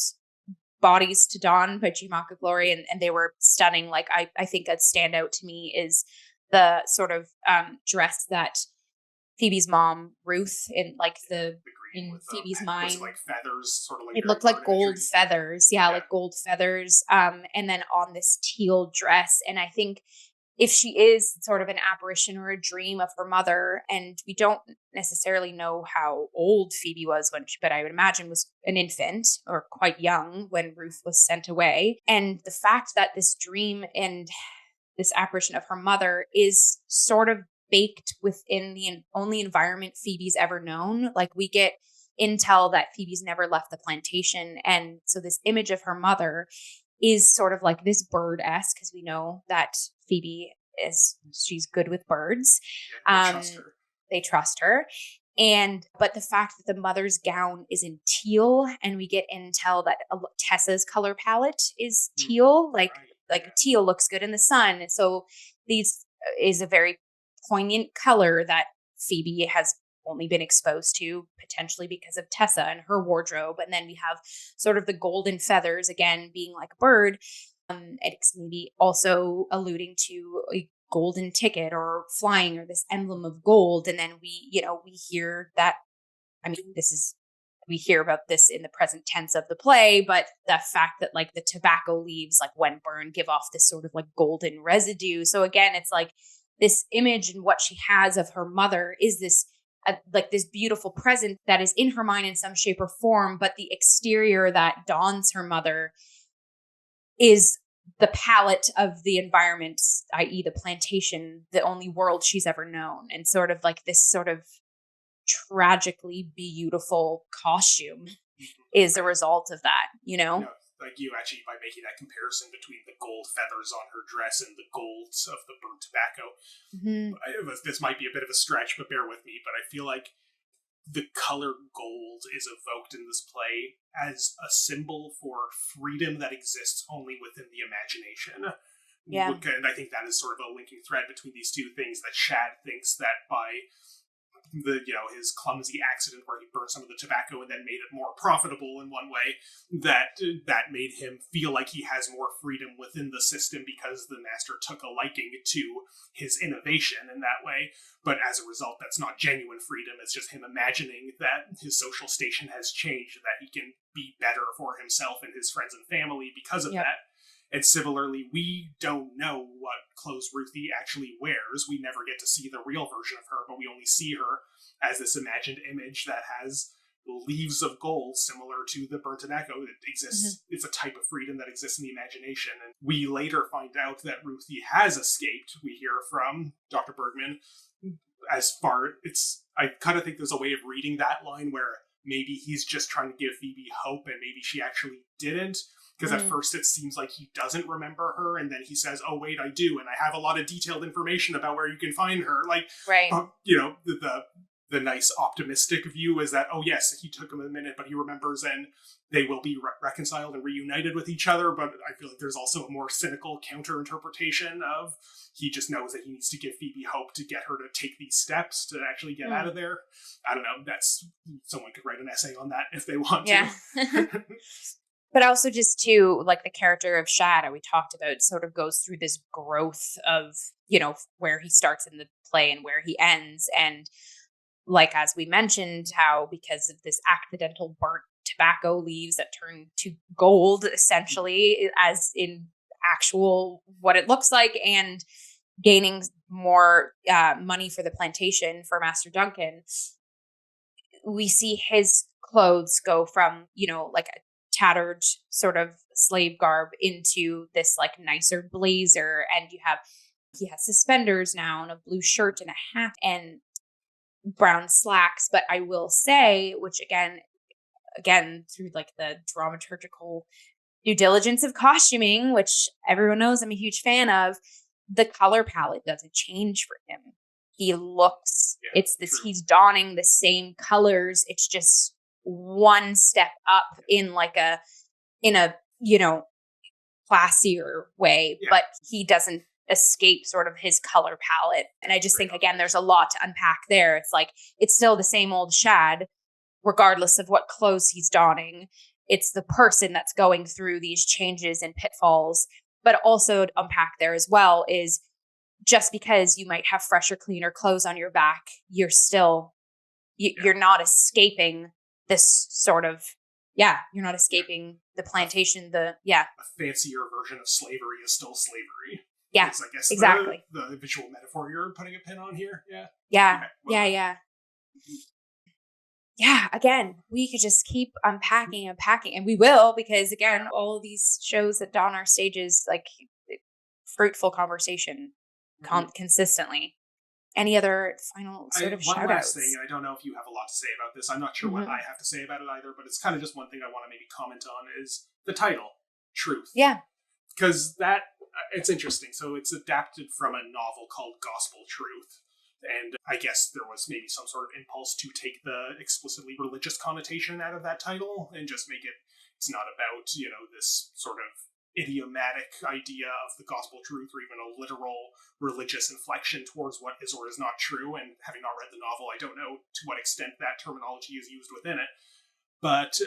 bodies to don by Jimaka Glory, and they were stunning. Like, I think a standout to me is the sort of dress that Phoebe's mom, Ruth, in like in Phoebe's mind, like feathers, sort of like it looked like gold feathers. Yeah, like gold feathers. And then on this teal dress. And I think if she is sort of an apparition or a dream of her mother, and we don't necessarily know how old Phoebe was but I would imagine was an infant or quite young when Ruth was sent away. And the fact that this dream and this apparition of her mother is sort of baked within the only environment Phoebe's ever known. Like, we get intel that Phoebe's never left the plantation. And so this image of her mother is sort of like this bird-esque, because we know that Phoebe she's good with birds. They trust her. But the fact that the mother's gown is in teal, and we get intel that Tessa's color palette is teal, like teal looks good in the sun. And so these is a very poignant color that Phoebe has only been exposed to, potentially because of Tessa and her wardrobe. And then we have sort of the golden feathers, again, being like a bird. It's maybe also alluding to a golden ticket or flying or this emblem of gold. And then we hear that, we hear about this in the present tense of the play, but the fact that like the tobacco leaves, like when burned, give off this sort of like golden residue. So again, it's like this image and what she has of her mother is this like this beautiful present that is in her mind in some shape or form, but the exterior that dawns her mother is the palette of the environment, i.e. the plantation, the only world she's ever known. And sort of like this sort of tragically beautiful costume is a result of that, No, like you actually, by making that comparison between the gold feathers on her dress and the golds of the burnt tobacco, this might be a bit of a stretch, but bear with me, but I feel like the color gold is evoked in this play as a symbol for freedom that exists only within the imagination. Yeah. And I think that is sort of a linking thread between these two things, that Shad thinks that by his clumsy accident where he burned some of the tobacco and then made it more profitable in one way, that made him feel like he has more freedom within the system because the master took a liking to his innovation in that way. But as a result, that's not genuine freedom. It's just him imagining that his social station has changed, that he can be better for himself and his friends and family because of that. And similarly, we don't know what clothes Ruthie actually wears. We never get to see the real version of her, but we only see her as this imagined image that has leaves of gold similar to the burnt tobacco. It exists. It's a type of freedom that exists in the imagination. And we later find out that Ruthie has escaped. We hear from Dr. Bergman I kind of think there's a way of reading that line where maybe he's just trying to give Phoebe hope and maybe she actually didn't. Because at first it seems like he doesn't remember her, and then he says, "Oh wait, I do, and I have a lot of detailed information about where you can find her." Like, right. The nice optimistic view is that, oh yes, he took him a minute, but he remembers, and they will be reconciled and reunited with each other. But I feel like there's also a more cynical counter interpretation of he just knows that he needs to give Phoebe hope to get her to take these steps to actually get out of there. I don't know. Someone could write an essay on that if they want to. Yeah. But also just too, like the character of Shad we talked about sort of goes through this growth of, where he starts in the play and where he ends. And like, as we mentioned, how because of this accidental burnt tobacco leaves that turn to gold, essentially, as in actual what it looks like, and gaining more money for the plantation for Master Duncan, we see his clothes go from, like a tattered sort of slave garb into this like nicer blazer, and he has suspenders now and a blue shirt and a hat and brown slacks. But I will say, which again through like the dramaturgical due diligence of costuming, which everyone knows I'm a huge fan of, the color palette doesn't change for him. He looks, he's donning the same colors. It's just one step up in a classier way, but he doesn't escape sort of his color palette. And I just think, again, there's a lot to unpack there. It's like, it's still the same old Shad, regardless of what clothes he's donning. It's the person that's going through these changes and pitfalls. But also to unpack there as well is just because you might have fresher, cleaner clothes on your back, you're still, you're not escaping this sort of, you're not escaping the plantation, A fancier version of slavery is still slavery. Yeah, I guess exactly. The visual metaphor you're putting a pin on here. Yeah. Yeah, again, we could just keep unpacking, and we will, because again, all of these shows that don our stages, like fruitful conversation consistently. Any other final sort of one shout last outs? thing, and I don't know if you have a lot to say about this. I'm not sure what I have to say about it either, but it's kind of just one thing I want to maybe comment on is the title, Truth. Yeah. Because it's interesting. So it's adapted from a novel called Gospel Truth. And I guess there was maybe some sort of impulse to take the explicitly religious connotation out of that title and just make it's not about, this sort of idiomatic idea of the gospel truth or even a literal religious inflection towards what is or is not true. And having not read the novel, I don't know to what extent that terminology is used within it. But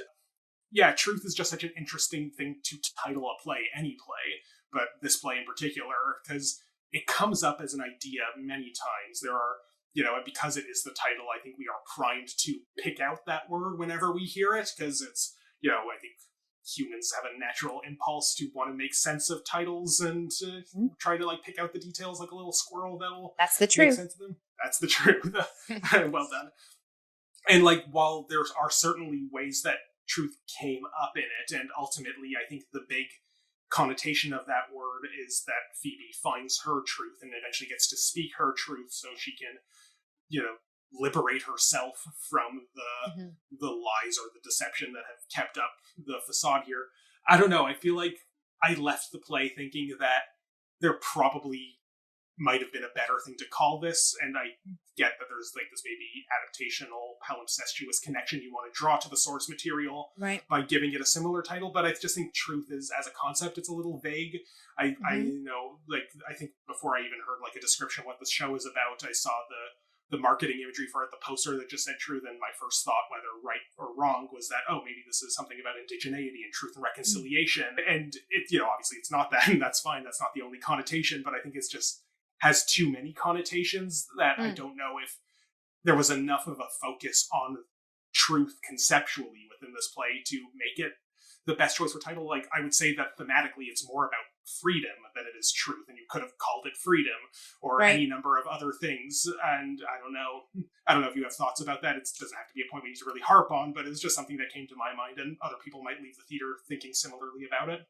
truth is just such an interesting thing to title a play, any play, but this play in particular, because it comes up as an idea many times. There are, because it is the title, I think we are primed to pick out that word whenever we hear it, because it's, I think humans have a natural impulse to want to make sense of titles and try to pick out the details like a little squirrel that'll make sense of them. That's the truth. Well done. And while there are certainly ways that truth came up in it, and ultimately I think the big connotation of that word is that Phoebe finds her truth and eventually gets to speak her truth so she can, liberate herself from the lies or the deception that have kept up the facade here. I don't know. I feel like I left the play thinking that there probably might have been a better thing to call this, and I get that there's this maybe adaptational palimpsestuous connection you want to draw to the source material by giving it a similar title, but I just think truth is, as a concept, it's a little vague. I think before I even heard a description of what the show is about, I saw the marketing imagery for it, the poster that just said truth, and my first thought, whether right or wrong, was that, maybe this is something about indigeneity and truth and reconciliation. And it, obviously it's not that, and that's fine. That's not the only connotation, but I think it's just has too many connotations that I don't know if there was enough of a focus on truth conceptually within this play to make it the best choice for title. I would say that thematically it's more about freedom than it is truth, and you could have called it freedom or any number of other things. And I don't know if you have thoughts about that. It doesn't have to be a point we need to really harp on, but it's just something that came to my mind, and other people might leave the theater thinking similarly about it.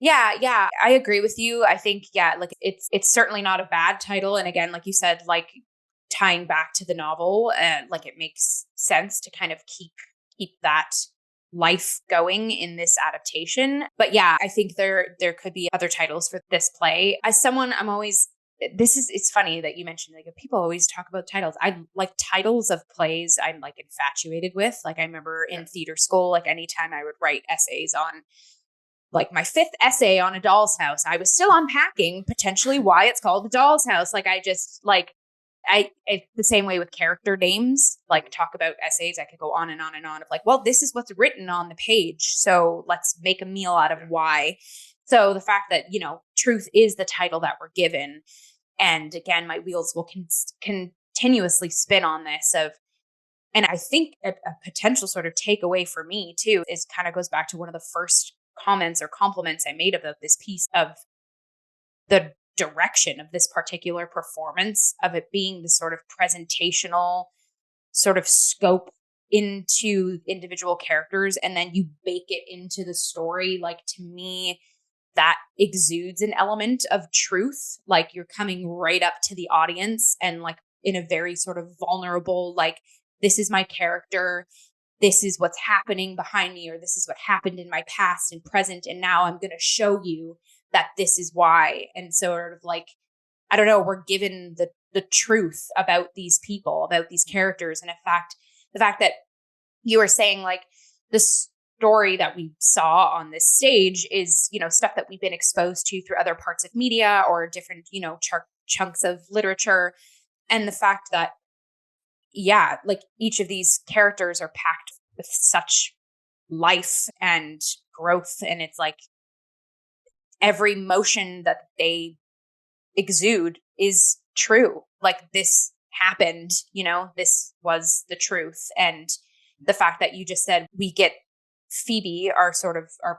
Yeah, I agree with you. I think, it's certainly not a bad title. And again, like you said, tying back to the novel, like it makes sense to kind of keep that life going in this adaptation. But yeah, I think there could be other titles for this play. As someone, it's funny that you mentioned, like, people always talk about titles. I like titles of plays I'm like infatuated with. Like I remember in theater school, like anytime I would write essays on, like my 5th essay on A Doll's House, I was still unpacking potentially why it's called The Doll's House. Like I just like, it's the same way with character names, like talk about essays. I could go on and on and on of like, well, this is what's written on the page, so let's make a meal out of why. So the fact that, truth is the title that we're given. And again, my wheels will continuously spin on this and I think a potential sort of takeaway for me too is kind of goes back to one of the first comments or compliments I made about this piece, of the direction of this particular performance, of it being the sort of presentational sort of scope into individual characters, and then you bake it into the story. Like, to me, that exudes an element of truth. Like, you're coming right up to the audience and like in a very sort of vulnerable, like, this is my character, this is what's happening behind me, or this is what happened in my past and present, and now I'm going to show you that this is why. And sort of like, I don't know, we're given the truth about these people, about these characters. And in fact, the fact that you were saying like the story that we saw on this stage is, stuff that we've been exposed to through other parts of media or different, chunks of literature. And the fact that, yeah, like each of these characters are packed with such life and growth. And it's like every motion that they exude is true. Like, this happened, this was the truth. And the fact that you just said we get Phoebe, our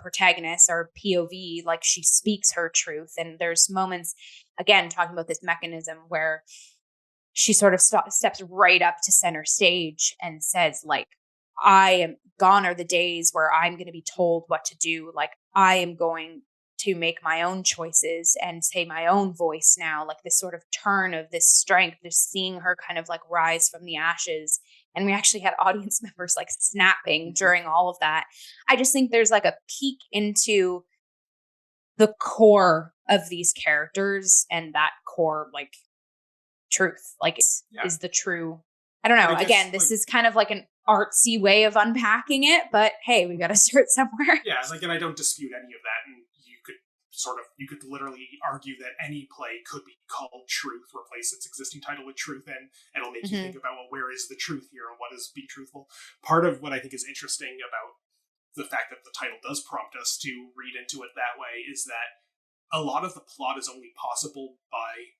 protagonist, our POV, like she speaks her truth. And there's moments, again, talking about this mechanism where she sort of steps right up to center stage and says, like, gone are the days where I'm going to be told what to do. Like, I am going to make my own choices and say my own voice now. Like, this sort of turn of this strength, just seeing her kind of like rise from the ashes. And we actually had audience members like snapping during all of that. I just think there's like a peek into the core of these characters, and that core, like, truth, like, is the true. I don't know. Again, this is kind of like an artsy way of unpacking it, but hey, we got to start somewhere. Yeah, like, and I don't dispute any of that. And you could literally argue that any play could be called Truth, replace its existing title with Truth, and it'll make you think about, well, where is the truth here, and what is being truthful? Part of what I think is interesting about the fact that the title does prompt us to read into it that way is that a lot of the plot is only possible by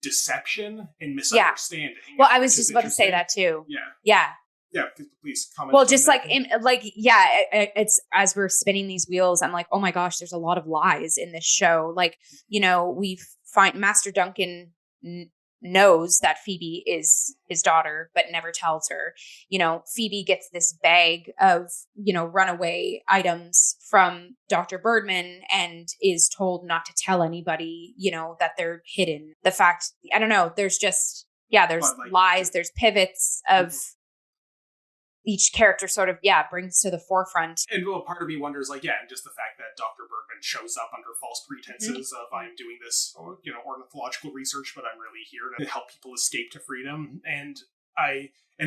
deception and misunderstanding. Yeah. Well, I was just about to say that too. Yeah. Please comment. Well, just like it's as we're spinning these wheels, I'm like, oh my gosh, there's a lot of lies in this show. Like, we find Master Duncan knows that Phoebe is his daughter, but never tells her. Phoebe gets this bag of, runaway items from Dr. Birdman and is told not to tell anybody, that they're hidden. The fact, I don't know, there's just, there's lies, there's pivots of each character sort of, brings to the forefront. And well, part of me wonders, like, and just the fact that Dr. Bergman shows up under false pretenses of, I'm doing this, ornithological research, but I'm really here to help people escape to freedom. And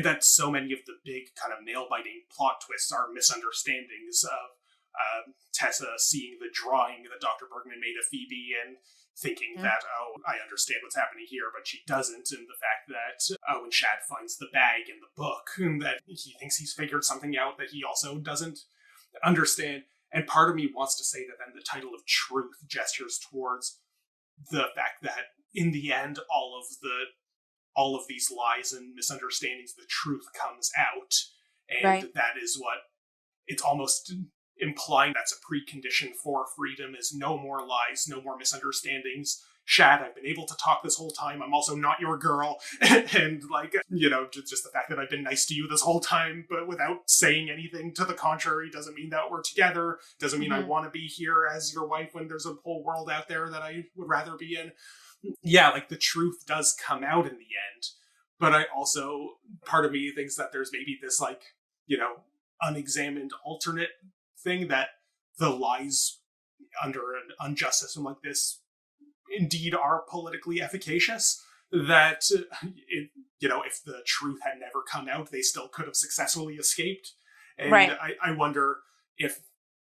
that so many of the big kind of nail-biting plot twists are misunderstandings of Tessa seeing the drawing that Dr. Bergman made of Phoebe and thinking that, I understand what's happening here, but she doesn't. And the fact that when Shad finds the bag in the book, that he thinks he's figured something out that he also doesn't understand. And part of me wants to say that then the title of Truth gestures towards the fact that in the end, all of these lies and misunderstandings, the truth comes out. And that is what it's almost implying that's a precondition for freedom, is no more lies, no more misunderstandings. Shad, I've been able to talk this whole time. I'm also not your girl. And like, just the fact that I've been nice to you this whole time, but without saying anything to the contrary, doesn't mean that we're together. Doesn't mean I want to be here as your wife when there's a whole world out there that I would rather be in. Yeah, like the truth does come out in the end, But I also, part of me thinks that there's maybe this like, unexamined alternate thing that the lies under an unjust system like this indeed are politically efficacious, that if the truth had never come out, they still could have successfully escaped. And Right. I wonder if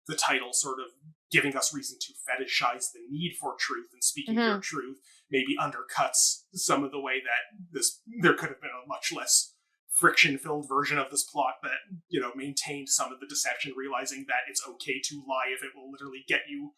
the title sort of giving us reason to fetishize the need for truth and speaking your truth maybe undercuts some of the way that there could have been a much less friction-filled version of this plot that, maintained some of the deception, realizing that it's okay to lie if it will literally get you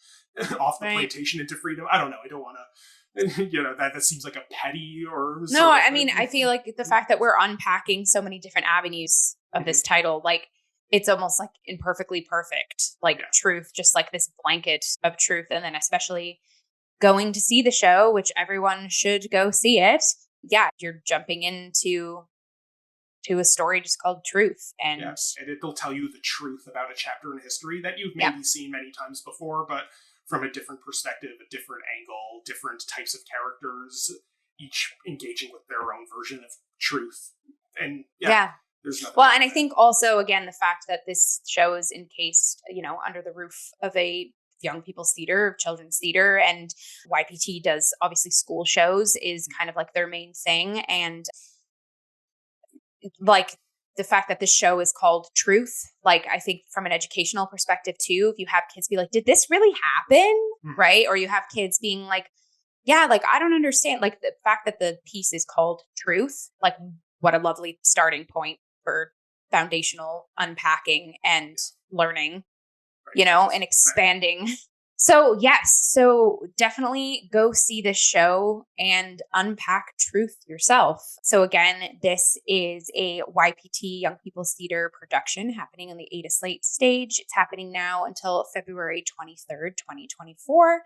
off the plantation into freedom. I don't know. I don't want to, that seems like a petty or... No, I mean, I feel like the fact that we're unpacking so many different avenues of this title, like, it's almost like imperfectly perfect, like truth, just like this blanket of truth. And then especially going to see the show, which everyone should go see it. Yeah, you're jumping into a story just called Truth. And it'll tell you the truth about a chapter in history that you've maybe seen many times before, but from a different perspective, a different angle, different types of characters, each engaging with their own version of truth. And there's nothing. Well, and I think also, again, the fact that this show is encased, under the roof of a young people's theater, children's theater, and YPT does obviously school shows is kind of like their main thing. And like the fact that this show is called Truth, like I think from an educational perspective too, if you have kids be like, did this really happen? Right? Or you have kids being like, yeah, like, I don't understand. Like the fact that the piece is called Truth, like what a lovely starting point for foundational unpacking and learning, and expanding. So yes, so definitely go see this show and unpack truth yourself. So again, this is a YPT Young People's Theater production happening on the Ada Slate stage. It's happening now until February 23rd, 2024.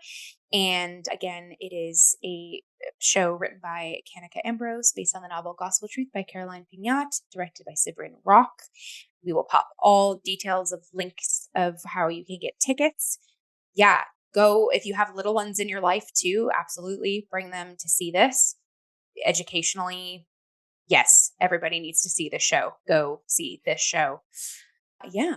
And again, it is a show written by Kanika Ambrose based on the novel Gospel Truth by Caroline Pignat, directed by Sabryn Rock. We will pop all details of links of how you can get tickets. Yeah, go if you have little ones in your life too, absolutely bring them to see this. Educationally, yes, everybody needs to see this show. Go see this show. Yeah.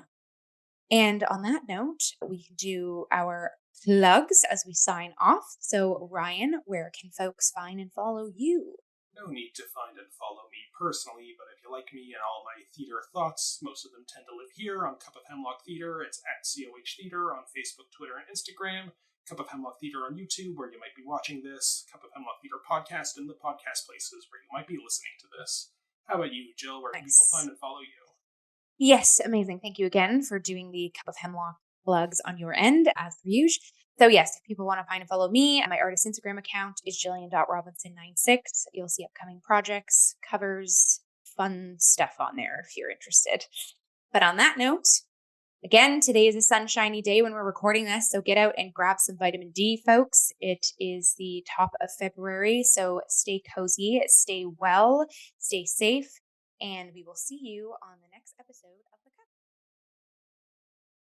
And on that note, we can do our plugs as we sign off. So Ryan, where can folks find and follow you? No need to find and follow me personally, but if you like me and all my theater thoughts, most of them tend to live here on Cup of Hemlock Theatre. It's at COH Theatre on Facebook, Twitter, and Instagram. Cup of Hemlock Theatre on YouTube, where you might be watching this. Cup of Hemlock Theatre podcast in the podcast places where you might be listening to this. How about you, Jill? Where can people find and follow you? Yes, amazing. Thank you again for doing the Cup of Hemlock plugs on your end, as per usual. So yes, if people want to find and follow me, my artist Instagram account is Jillian.Robinson96. You'll see upcoming projects, covers, fun stuff on there if you're interested. But on that note, again, today is a sunshiny day when we're recording this, so get out and grab some vitamin D, folks. It is the top of February, so stay cozy, stay well, stay safe, and we will see you on the next episode of The Cup.